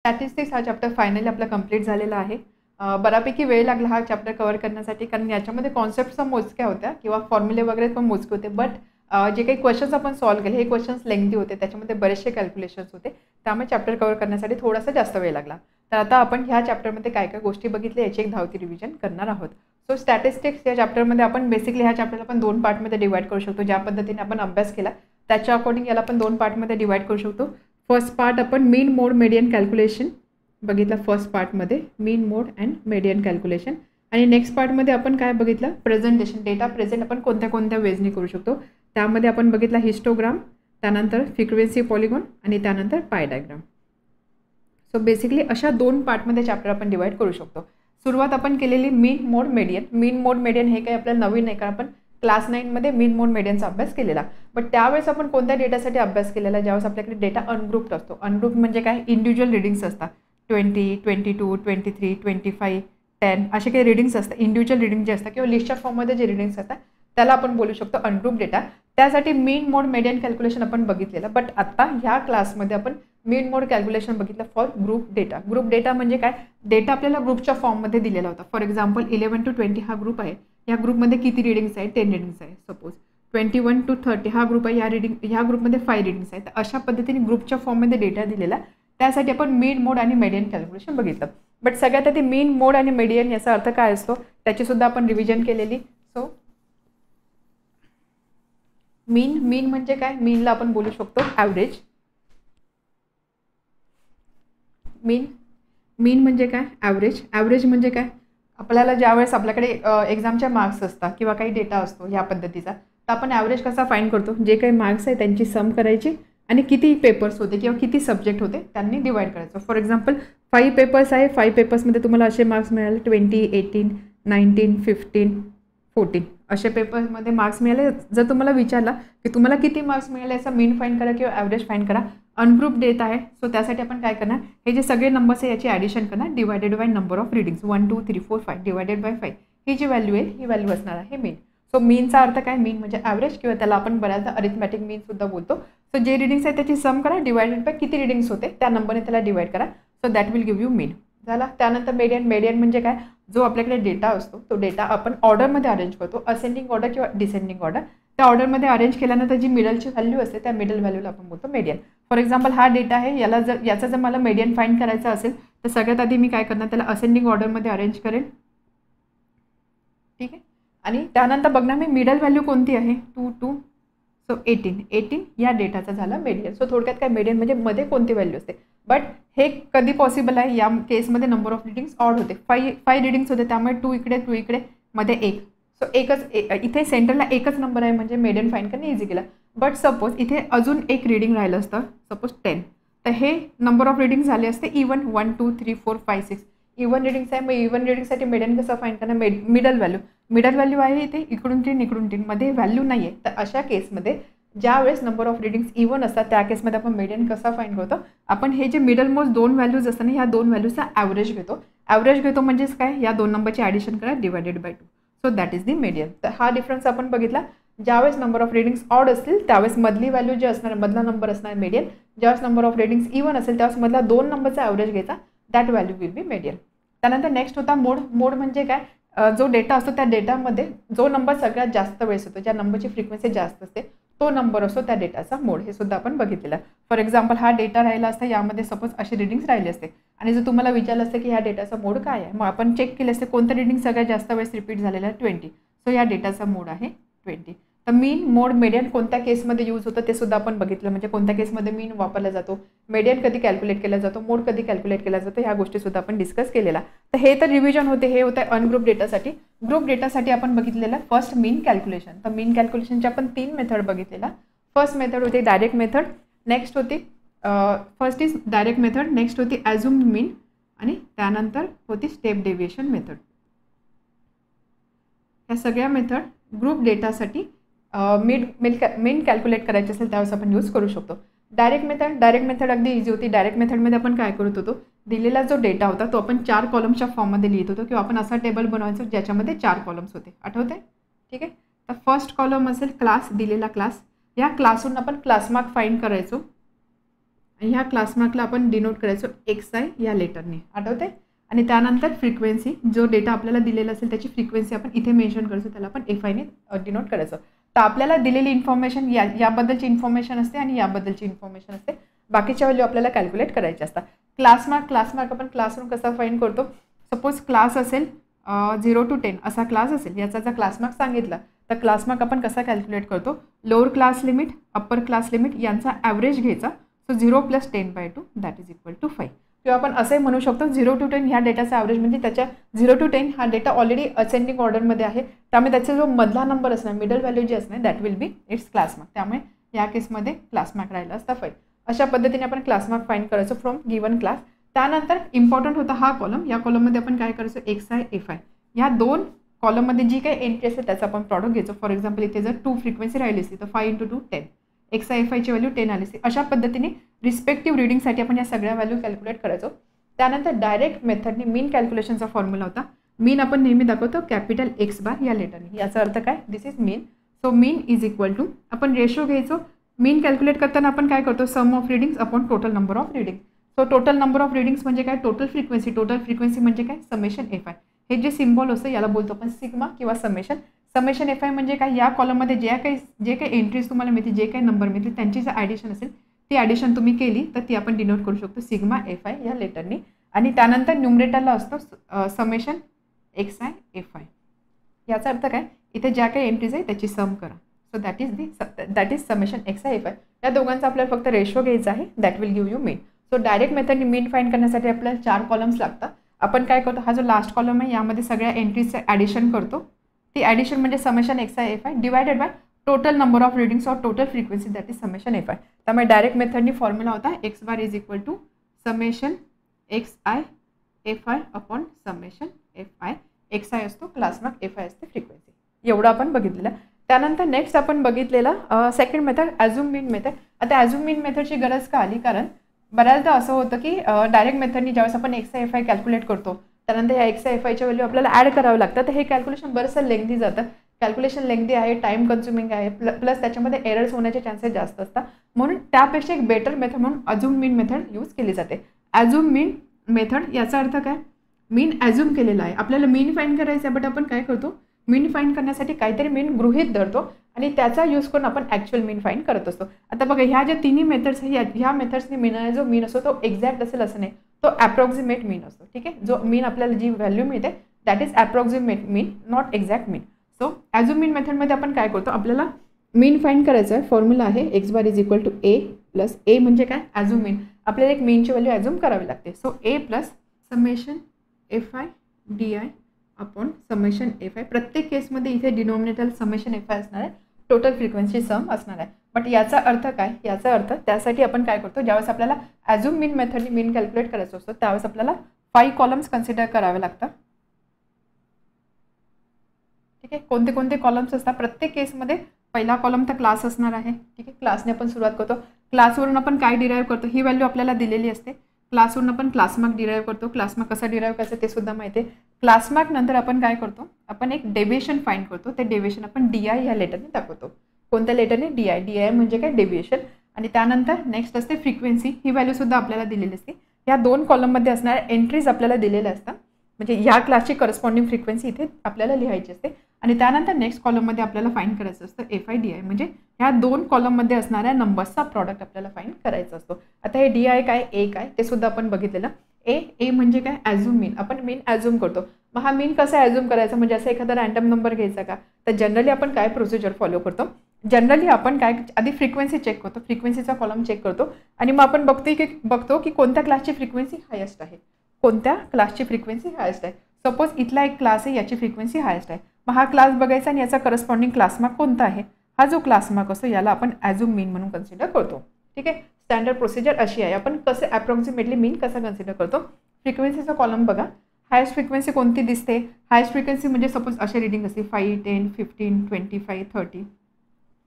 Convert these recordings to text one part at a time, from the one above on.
Statistics हा chapter finally आपला complete झालेला आहे. बऱ्यापैकी वेळ लागला हा चॅप्टर कव्हर करण्यासाठी, कारण याच्यामध्ये कॉन्सेप्ट्स मोजक्या होत्या किंवा फॉर्म्युले वगैरे पण मोजके होते. बट जे काही क्वेश्चन्स आपण सॉल्व्ह केले हे क्वेश्चन्स लेंथी होते, त्याच्यामध्ये बरेचसे कॅल्क्युलेशन्स होते, त्यामुळे चॅप्टर कव्हर करण्यासाठी थोडासा जास्त वेळ लागला. तर आता आपण ह्या चॅप्टरमध्ये काय काय गोष्टी बघितल्या याची एक धावती रिव्हिजन करणार आहोत. सो स्टॅटिस्टिक्स या चॅप्टरमध्ये आपण बेसिकली ह्या चॅप्टरला आपण 2 पार्टमध्ये डिवाइड करू शकतो. ज्या पद्धतीने आपण अभ्यास केला त्याच्या अकॉर्डिंग याला आपण 2 पार्टमध्ये डिवाइड करू शकतो. फर्स्ट पार्ट आपण मीन मोड मेडियन कॅल्क्युलेशन बघितला फर्स्ट पार्टमध्ये, मीन मोड अँड मेडियन कॅल्क्युलेशन. आणि नेक्स्ट पार्टमध्ये आपण काय बघितलं, प्रेझेंटेशन, डेटा प्रेझेंट आपण कोणत्या कोणत्या वेजनी करू शकतो. त्यामध्ये आपण बघितला हिस्टोग्राम, त्यानंतर फ्रिक्वेन्सी पॉलिगॉन आणि त्यानंतर पाय डायग्राम. सो बेसिकली अशा 2 पार्टमध्ये चॅप्टर आपण डिवाइड करू शकतो. सुरुवात आपण केलेली मीन मोड मेडियन. मीन मोड मेडियन हे काही आपल्याला नवीन नाही, कारण आपण क्लास 9मध्ये मीन मोड मेडियनचा अभ्यास केलेला. बट त्यावेळेस आपण कोणत्या डेटासाठी अभ्यास केलेला, ज्यावेळेस आपल्याकडे डेटा अनग्रुप्ड असतो. अनग्रुप्ड म्हणजे काय, इंडिव्हिज्युअल रिडिंग्स असतात. 20, 22, 23, 25, 10 असे काही रिडिंग्स असतात. इंडिव्हिज्युअल रिडिंग जे असतात किंवा लिस्टच्या फॉर्ममध्ये जे रिडिंग्स असतात त्याला आपण बोलू शकतो अनग्रुप डेटा. त्यासाठी मीन मोड मेडियन कॅल्क्युलेशन आपण बघितलेलं. बट आता ह्या क्लासमध्ये आपण मीन मोड कॅल्क्युलेशन बघितलं for group data. Group data म्हणजे काय, डेटा आपल्याला ग्रुपच्या फॉर्ममध्ये दिलेला होता. फॉर एक्झाम्पल 11 to 20 हा ग्रुप आहे. या ग्रुपमध्ये किती रिडिंग्स आहे, 10 रिडिंग्स आहे. सपोज 21 to 30 हा ग्रुप आहे. ह्या ग्रुपमध्ये 5 रिडिंग्स आहेत. अशा पद्धतीने ग्रुपच्या फॉर्ममध्ये डेटा दिलेला. त्यासाठी आपण मीन मोड आणि मेडियन कॅल्क्युलेशन बघितलं. बट सगळ्यात आधी मीन मोड आणि मेडियन याचा अर्थ काय असतो त्याची सुद्धा आपण रिव्हिजन केलेली. सो मीन म्हणजे काय, मीनला आपण बोलू शकतो ॲव्हरेज. मीन म्हणजे काय, ॲव्हरेज. ॲव्हरेज म्हणजे काय, आपल्याला ज्यावेळेस आपल्याकडे एक्झामच्या मार्क्स असतात किंवा काही डेटा असतो ह्या पद्धतीचा, तर आपण ॲव्हरेज कसा फाईंड करतो, जे काही मार्क्स आहे त्यांची सम करायची आणि किती पेपर्स होते किंवा किती सब्जेक्ट होते त्यांनी डिवाइड करायचं. फॉर एक्झाम्पल 5 पेपर्स आहे, 5 पेपर्समध्ये तुम्हाला असे मार्क्स मिळाले 20, 18, 19, 15, 14 असे पेपर्समध्ये मार्क्स मिळाले. जर तुम्हाला विचारला की तुम्हाला किती मार्क्स मिळाले याचा मीन फाईंड करा किंवा ॲव्हरेज फाईंड करा. अनग्रुप डेटा आहे, सो त्यासाठी आपण काय करणार, हे जे सगळे नंबर्स आहे याची ॲडिशन करणार divided by number of readings 1, 2, 3, 4, 5 divided by 5. ही जी व्हॅल्यू आहे ही व्हॅल्यू असणार आहे मीन. सो मीनचा अर्थ काय, मीन म्हणजे ॲव्हरेज किंवा त्याला आपण बऱ्याचदा अरिथमॅटिक मीन सुद्धा बोलतो. सो जे रिडिंग्स आहे त्याची सम करा डिवायडेड बाय किती रिडिंग्स होते त्या नंबरने त्याला डिवाइड करा. So that will give you mean. झाला. त्यानंतर मेडियन. मेडियन म्हणजे काय, जो आपल्याकडे डेटा असतो तो डेटा आपण ऑर्डरमध्ये अरेंज करतो, असेंडिंग ऑर्डर किंवा डिसेंडिंग ऑर्डर. त्या ऑर्डरमध्ये अरेंज केल्यानंतर जी मिडलची व्हॅल्यू असते त्या मिडल व्हॅल्यूला आपण बोलतो मेडियन. फॉर एक्झाम्पल हा डेटा आहे, याचा जर मला मेडियन फाईंड करायचा असेल तर सगळ्यात आधी मी काय करणार, त्याला असेंडिंग ऑर्डरमध्ये अरेंज करेन. ठीक आहे. आणि त्यानंतर बघणार मी मिडल व्हॅल्यू कोणती आहे, 2, 2. सो 18 या डेटाचा झाला मेडियन. सो थोडक्यात काय, मेडियन म्हणजे मध्ये कोणती व्हॅल्यू असते. बट हे कधी पॉसिबल आहे, या केसमध्ये नंबर ऑफ रिडिंग्स ऑड होते. 5 रिडिंग्स होते, त्यामुळे 2 इकडे 2 इकडे मध्ये 1. सो इथे सेंटरला एकच नंबर आहे म्हणजे मेडियन फाईंड करणे इझी केला. बट सपोज इथे अजून एक रिडिंग राहिलं असतं, सपोज 10, तर हे नंबर ऑफ रिडिंग झाले असते इवन 1, 2, 3, 4, 5, 6 इवन रिडिंग्स आहे. मग इवन रिडिंगसाठी मेडियन कसं फाईंड करणार, मिडल व्हॅल्यू आहे इथे, इकडून 3 इकडून 3 मध्ये व्हॅल्यू नाही आहे. तर अशा केसमध्ये ज्या वेळेस नंबर ऑफ रिडिंग्स इवन असतात त्या केसमध्ये आपण मेडियन कसा फाईंड करतो, आपण हे जे मिडल मोस्ट 2 व्हॅल्यूज असतात ह्या 2 व्हॅल्यूचा ॲव्हरेज घेतो. ॲव्हरेज घेतो म्हणजेच काय, या 2 नंबरची ॲडिशन करा divided by 2. So that is the median. तर हा डिफरन्स आपण बघितला. ज्यावेळेस नंबर ऑफ रिडिंग्स ऑड असतील त्यावेळेस मधली व्हॅल्यू जे असणार, मधला नंबर असणार मेडियन. ज्यावेळेस नंबर ऑफ रिडिंग्स इवन असेल त्यावेळेस मधला 2 नंबरचा ॲव्हरेज घ्यायचा, that value will be median. त्यानंतर नेक्स्ट होता मोड. मोड म्हणजे काय, जो डेटा असतो त्या डेटामध्ये जो नंबर सगळ्यात जास्त वेळेस होतो, ज्या नंबरची फ्रिक्वेन्सी जास्त असते तो नंबर असतो त्या डेटाचा मोड. हे सुद्धा आपण बघितलेलं. फॉर एक्झाम्पल हा डेटा राहिला असता, यामध्ये सपोज असे रिडिंग्स राहिले असते आणि जर तुम्हाला विचारलं असतं की ह्या डेटाचा मोड काय आहे, मग आपण चेक केले असते कोणतं रिडिंग सगळ्यात जास्त वेळेस रिपीट झालेलं आहे, 20. सो या डेटाचा मोड आहे 20. तर मीन, मोड, मेडियन कोणत्या केसमध्ये यूज होतं ते सुद्धा आपण बघितलं. म्हणजे कोणत्या केसमध्ये मीन वापरला जातो, मेडियन कधी कॅल्क्युलेट केला जातो, मोड कधी कॅल्क्युलेट केला जातो, ह्या गोष्टी सुद्धा आपण डिस्कस केलेला. तर हे तर रिव्हिजन होते, हे होतं अनग्रुप डेटासाठी. ग्रुप डेटासाठी आपण बघितलेलं फर्स्ट मीन कॅल्क्युलेशन. तर मीन कॅल्क्युलेशनचे आपण 3 मेथड बघितलेला. फर्स्ट मेथड होती डायरेक्ट मेथड, नेक्स्ट होती first is direct method, next होती ॲझ्युम्ड मीन आणि त्यानंतर होती स्टेप डेव्हिएशन मेथड. ह्या सगळ्या मेथड ग्रुप डेटासाठी मीन कॅल्क्युलेट करायचे असेल त्यावेळेस आपण यूज करू शकतो. डायरेक्ट मेथड अगदी इझी होती. डायरेक्ट मेथडमध्ये आपण काय करत होतो, दिलेला जो डेटा होता तो आपण 4 कॉलमच्या फॉर्ममध्ये लिहित होतो किंवा आपण असा टेबल बनवायचो ज्याच्यामध्ये 4 कॉलम्स होते. आठवते? ठीक आहे. तर फर्स्ट कॉलम असेल क्लास, दिलेला क्लास. या क्लासवरून आपण क्लास मार्क फाईंड करायचो आणि ह्या क्लास मार्कला आपण डिनोट करायचो XI या लेटरने, आठवते. आणि त्यानंतर फ्रिक्वेन्सी, जो डेटा आपल्याला दिलेला असेल त्याची फ्रिक्वेन्सी आपण इथे मेन्शन करायचो, त्याला आपण FI ने डिनोट करायचं. तर आपल्याला दिलेली इन्फॉर्मेशन याबद्दलची इन्फॉर्मेशन असते आणि याबद्दलची इन्फॉर्मेशन असते. बाकीच्या व्हॅल्यू आपल्याला कॅल्क्युलेट करायचे असतात. क्लास मार्क आपण क्लासरूम कसा फाइंड करतो. सपोज क्लास असेल 0 to 10 असा क्लास असेल, याचा जर क्लास मार्क सांगितला तर क्लास मार्क आपण कसा कॅल्क्युलेट करतो. Lower class limit, upper class limit यांचा ॲव्हरेज घ्यायचा. So 0 + 10/2 that is equal to 5. किंवा आपण असे म्हणू शकतो 0 to 10 ह्या डेटाचा ॲव्हरेज, म्हणजे त्याच्या 0 to 10 हा डेटा ऑलरेडी असेंडिंग ऑर्डरमध्ये आहे, त्यामुळे त्याचा जो मधला नंबर असणार, मिडल व्हॅल्यू जी असणार that will B it's class mark. त्यामुळे या केसमध्ये क्लास मार्क राहिला असता 5. अशा पद्धतीने आपण क्लास मार्क फाइंड करायचो फ्रॉम गिवन क्लास. त्यानंतर इम्पॉर्टंट होता हा कॉलम. या कॉलममध्ये आपण काय करायचो, XI FI ह्या दोन कॉलममध्ये जी काही एंट्री असेल त्याचा आपण प्रॉडक्ट घ्यायचो. फॉर एक्झाम्पल इथे जर 2 फ्रिक्वेन्सी राहिली असती तर 5 × 2 10, XI FI ची व्हॅल्यू 10 आली असती. अशा पद्धतीने रिस्पेक्टिव्ह रिडिंगसाठी आपण या सगळ्या व्हॅल्यू कॅल्क्युलेट करायचो. त्यानंतर डायरेक्ट मेथडने मीन कॅल्क्युलेशनचा फॉर्म्युला होता. मीन आपण नेहमी दाखवतो कॅपिटल X बार या लेटरने. याचा अर्थ काय, this is mean. So mean is equal to, आपण रेशो घ्यायचो. मीन कॅल्क्युलेट करताना आपण काय करतो, sum of readings upon total number of reading. So total number of readings म्हणजे काय, टोटल फ्रिक्वेन्सी म्हणजे काय, समेशन FI. हे जे सिम्बॉल असतं याला बोलतो आपण सिग्मा किंवा समेशन. समेशन FI म्हणजे काय, या कॉलममध्ये जे काही एंट्रीज तुम्हाला मिळतील, जे काही नंबर मिळतील त्यांची जर ॲडिशन असेल ती ॲडिशन तुम्ही केली तर ती आपण डिनोट करू शकतो सिग्मा FI या लेटरने. आणि त्यानंतर न्युमरेटरला असतो समेशन XI FI. याचा अर्थ काय, इथे ज्या काही एंट्रीज आहे त्याची सम करा. So that is summation XI FI. या दोघांचा आपल्याला फक्त रेशो घ्यायचा आहे, that will give you mean. So direct मेथडने मीन फाइंड करण्यासाठी आपल्याला 4 कॉलम्स लागतात. आपण काय करतो, हा जो लास्ट कॉलम आहे यामध्ये सगळ्या एंट्रीजचं ॲडिशन करतो. ती ॲडिशन म्हणजे summation XI FI divided by total number of readings or total frequency that is summation FI. त्यामुळे डायरेक्ट मेथडनी फॉर्म्युला होता X bar is equal to summation XI FI upon summation FI. XI असतो class mark, FI असते frequency. एवढं आपण बघितलेलं. त्यानंतर next आपण बघितलेला second method assume mean method. आता ॲझ्युम मीन मेथडची गरज का आली, कारण बऱ्याचदा असं होतं की डायरेक्ट मेथडनी ज्यावेळेस आपण XI FI कॅल्क्युलेट करतो त्यानंतर या XI FIच्या व्हॅल्यू आपल्याला ॲड करावं लागतं. तर हे कॅल्क्युलेशन बरंचसं लेंदी जातं. कॅल्क्युलेशन लेंदी आहे, टाईम कन्झ्युमिंग आहे, प्लस त्याच्यामध्ये एरर्स होण्याचे चान्सेस जास्त असतात. म्हणून त्यापेक्षा एक बेटर मेथड म्हणून ॲझ्युम मीन मेथड यूज केली जाते. ॲझ्युम मीन मेथड याचा अर्थ काय, मीन ॲझ्युम केलेला आहे, आपल्याला मीन फाइंड करायचं आहे, बट आपण काय करतो, मीन फाइंड करण्यासाठी काहीतरी मीन गृहीत धरतो आणि त्याचा यूज करून आपण ॲक्च्युअल मीन फाइंड करत असतो. आता बघा ह्या ज्या तिन्ही मेथड्स आहेत, ह्या मेथड्सने मिळणारा जो मीन असतो तो एक्झॅक्ट असेल असं नाही, तो ॲप्रॉक्सिमेट मीन असतो. ठीक आहे, जो मीन आपल्याला जी व्हॅल्यू मिळते that is approximate mean, not exact mean. So assume mean मेथडमध्ये आपण काय करतो, आपल्याला मीन फाइंड करायचं आहे. फॉर्म्युला आहे X bar is equal to A plus A म्हणजे काय, ॲझ्युम मीन. आपल्याला एक मीनची व्हॅल्यू ॲझ्युम करावी लागते. So A plus summation FI DI upon summation FI. प्रत्येक केसमध्ये इथे डिनॉमिनेटर समेशन FI असणार आहे, टोटल फ्रिक्वेन्सी सम असणार आहे. बट याचा अर्थ काय, याचा अर्थ त्यासाठी आपण काय करतो, ज्यावेळेस आपल्याला ॲझ्युम मीन मेथडने मीन कॅल्क्युलेट करायचं असतो त्यावेळेस आपल्याला 5 कॉलम्स कन्सिडर करावे लागतात. ठीक आहे, कोणते कोणते कॉलम्स असतात, प्रत्येक केसमध्ये पहिला कॉलम तर क्लास असणार आहे. ठीक आहे, क्लासने आपण सुरुवात करतो. क्लासवरून आपण काय डिराईव्ह करतो, ही व्हॅल्यू आपल्याला दिलेली असते. क्लासवरून आपण क्लास मार्क डिराईव्ह करतो. क्लास मार्क कसा डिराईव्ह करायचं ते सुद्धा माहिती आहे. क्लास मार्क नंतर आपण काय करतो, आपण एक डेव्हिएशन फाइंड करतो. ते डेव्हिएशन आपण DI या लेटरने दाखवतो. कोणत्या लेटरने, DI म्हणजे काय, डेव्हिएशन. आणि त्यानंतर नेक्स्ट असते फ्रिक्वेन्सी. ही व्हॅल्यू सुद्धा आपल्याला दिलेली असते. या 2 कॉलममध्ये असणाऱ्या एंट्रीज आपल्याला दिलेल्या असतात, म्हणजे ह्या क्लासची करस्पॉन्डिंग फ्रिक्वेन्सी इथे आपल्याला लिहायची असते. आणि त्यानंतर नेक्स्ट कॉलममध्ये आपल्याला फाइंड करायचं असतं FI DI, म्हणजे ह्या 2 कॉलममध्ये असणाऱ्या नंबर्सचा प्रॉडक्ट आपल्याला फाइंड करायचा असतो. आता हे DI काय, A काय ते सुद्धा आपण बघितलेलं. ए म्हणजे काय, ॲझ्युम मीन. आपण मीन ॲझ्युम करतो. मग हा मीन कसा ॲझ्युम करायचा, म्हणजे असं एखादा रँडम नंबर घ्यायचा का, तर जनरली आपण काय प्रोसिजर फॉलो करतो, जनरली आपण काय आधी फ्रिक्वेन्सी चेक करतो, फ्रिक्वेन्सीचा कॉलम चेक करतो आणि मग आपण बघतो की कोणत्या क्लासची फ्रिक्वेन्सी हायेस्ट आहे, कोणत्या क्लासची फ्रिक्वेन्सी हायेस्ट आहे. सपोज इथला एक क्लास आहे, याची फ्रिक्वेन्सी हायेस्ट आहे. मग हा क्लास बघायचा आणि याचा करस्पॉन्डिंग क्लास मार्क कोणता आहे, हा जो क्लास मार्क असतो याला आपण ॲझ्युम मीन म्हणून कन्सिडर करतो. ठीक आहे, स्टँडर्ड प्रोसिजर अशी आहे. आपण कसं ॲप्रॉक्सिमेटली मीन कसा कन्सिडर करतो, फ्रिक्वेन्सीचा कॉलम बघा. हायेस्ट फ्रिक्वेन्सी कोणती दिसते, हायेस्ट फ्रिक्वेन्सी म्हणजे सपोज असे रिडिंग असते 5, 10, 15, 25, 30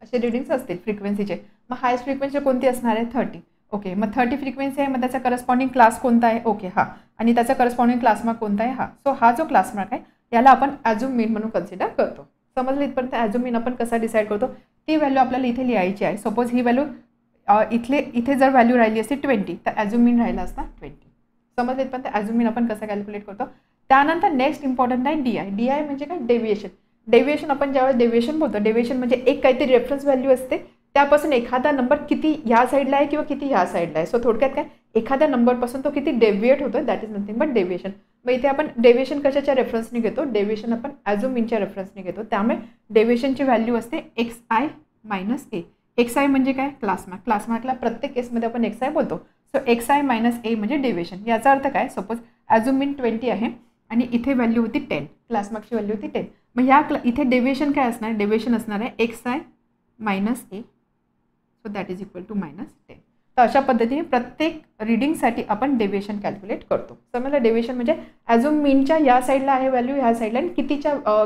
असे रिडिंग्स असतील फ्रिक्वेन्सीचे. मग हायेस्ट फ्रिक्वेन्सी कोणती असणार आहे, 30. ओके, मग 30 फ्रिक्वेन्सी आहे, मग त्याचा करस्पॉन्डिंग क्लास कोणता आहे, ओके हा, आणि त्याचा करस्पॉन्डिंग क्लास मार्क कोणता आहे, हा. सो हा जो क्लास मार्क आहे याला आपण ॲझ्युम मीन म्हणून कन्सिडर करतो. समजलं इथपर्यंत. ॲझ्युम मीन आपण कसा डिसाईड करतो, ती व्हॅल्यू आपल्याला इथे लिहायची आहे. सपोज ही व्हॅल्यू इथे जर व्हॅल्यू राहिली असती 20 तर ॲझ्युम मीन राहिला असता 20. समजलेत पण ते ॲझ्युम मीन आपण कसं कॅल्क्युलेट करतो. त्यानंतर नेक्स्ट इम्पॉर्टंट आहे DI. DI म्हणजे काय, डेव्हिएशन. डेव्हिएशन आपण ज्यावेळेस डेव्हिएशन बोलतो, डेव्हिएशन म्हणजे एक काहीतरी रेफरन्स व्हॅल्यू असते, त्यापासून एखादा नंबर किती ह्या साईडला आहे किंवा किती ह्या साईडला आहे. सो थोडक्यात काय, एखाद्या नंबरपासून तो किती डेव्हिएट होतो, that is nothing but deviation. मग इथे आपण डेव्हिएशन कशाच्या रेफरन्सने घेतो, डेव्हिएशन आपण ॲझ्युम मीनच्या रेफरन्सने घेतो. त्यामुळे डेव्हिएशनची व्हॅल्यू असते XI मायनस A. XI म्हणजे काय, क्लासमार्क. क्लासमार्कला प्रत्येक केसमध्ये आपण XI बोलतो. सो XI मायनस A म्हणजे डेव्हिएशन. याचा अर्थ काय, सपोज ॲझ्युम मीन 20 आहे आणि इथे व्हॅल्यू होती 10, क्लासमार्कची व्हॅल्यू होती 10. मग इथे डेव्हिएशन काय असणार, डेव्हिएशन असणार आहे XI minus A. So that is equal to -10. तर अशा पद्धतीने प्रत्येक रीडिंगसाठी आपण डेव्हिएशन कॅल्क्युलेट करतो. समजलं, डेव्हिएशन म्हणजे ॲझ्युम मीनच्या या साईडला आहे व्हॅल्यू, ह्या साईडला, आणि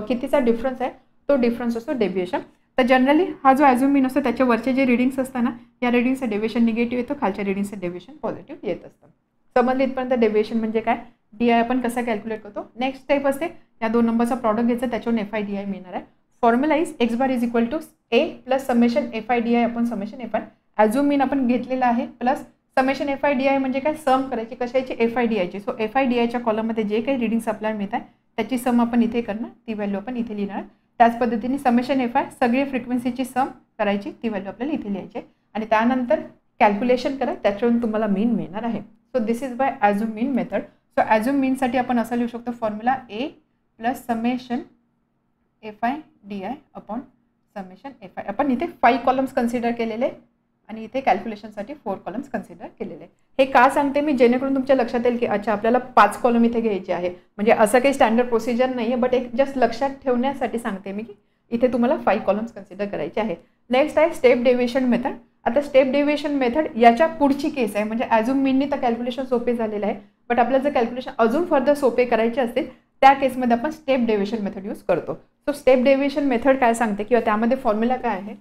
कितीचा डिफरन्स आहे तो डिफरन्स असतो डेव्हिएशन. तर जनरली हा जो ॲझ्युम मीन असतो त्याच्यावरचे जे रिडिंग्स असतात ना, या रिडिंगचं डेव्हिएशन निगेटिव्ह येतो, खालच्या रिडिंगचं डेव्हिएशन पॉझिटिव्ह येत असतं. समजलं इथपर्यंत डेव्हिएशन म्हणजे काय, DI आपण कसा कॅल्क्युलेट करतो. नेक्स्ट स्टेप असते, या दोन नंबरचा प्रॉडक्ट घ्यायचा, त्याच्यावरून FI DI मिळणार आहे. Formula is X bar is equal to A plus summation FI DI आपण समेशन F1. ॲझ्युम मीन आपण घेतलेला आहे प्लस समेशन FI DI म्हणजे काय, सम करायची कशाची, FI DI ची. सो FI DIच्या कॉलममध्ये जे काही रिडिंग्स आपल्याला मिळतात त्याची सम आपण इथे करणार, ती व्हॅल्यू आपण इथे लिहिणार. त्याच पद्धतीने समेशन FI सगळी फ्रिक्वेन्सीची सम करायची, ती व्हॅल्यू आपल्याला इथे लिहायची आणि त्यानंतर कॅल्क्युलेशन करा, त्याच्यावरून तुम्हाला मीन मिळणार आहे. So this is by assume mean method. So assume मीनसाठी आपण असं लिहू शकतो, formula A plus summation FI DI upon summation FI. आपण इथे 5 कॉलम्स कन्सिडर केलेले आणि इथे कॅल्क्युलेशनसाठी 4 कॉलम्स कन्सिडर केलेले. हे का सांगते मी, जेणेकरून तुमच्या लक्षात येईल की अच्छा आपल्याला 5 कॉलम इथे घ्यायचे आहे. म्हणजे असं काही स्टँडर्ड प्रोसिजर नाही आहे, बट एक जस्ट लक्षात ठेवण्यासाठी सांगते मी की इथे तुम्हाला 5 कॉलम्स कन्सिडर करायचे आहे. नेक्स्ट आहे स्टेप डेव्हिएशन मेथड. आता स्टेप डेव्हिएशन मेथड याच्या पुढची केस आहे, म्हणजे ॲझ्युम मीननी तर कॅल्क्युलेशन सोपे झालेलं आहे, बट आपल्याला जर कॅल्क्युलेशन अजून फर्दर सोपे करायचे असतील त्या केसमध्ये आपण स्टेप डेव्हिएशन मेथड यूज करतो. सो स्टेप डेव्हिएशन मेथड काय सांगते किंवा त्यामध्ये फॉर्म्युला काय आहे,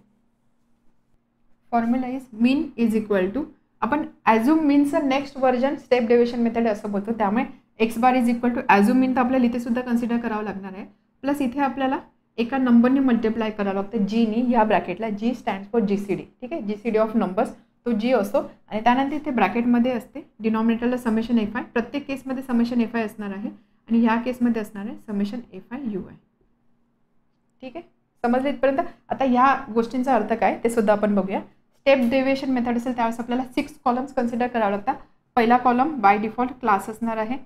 formula is mean is equal to, आपण ॲझ्युम मीनचं next version step deviation method असं बोलतो. त्यामुळे X bar is equal to assume mean तर आपल्याला इथे सुद्धा कन्सिडर करावं लागणार आहे, प्लस इथे आपल्याला एका नंबरने मल्टिप्लाय करावं लागतं, Gनी, या ब्रॅकेटला. G stands for GCD. ठीक आहे, GCD ऑफ नंबर्स तो G असतो आणि त्यानंतर इथे ब्रॅकेटमध्ये असते डिनॉमिनेटरला समेशन FI. प्रत्येक केसमध्ये समेशन FI असणार आहे आणि ह्या केसमध्ये असणार आहे समेशन FI UI. ठीक आहे, समजलं इथपर्यंत. आता ह्या गोष्टींचा अर्थ काय ते सुद्धा आपण बघूया. स्टेप डेव्हिएशन मेथड असेल त्यावेळेस आपल्याला 6 कॉलम्स कन्सिडर करावं लागतात. पहिला कॉलम बाय डिफॉल्ट क्लास असणार आहे,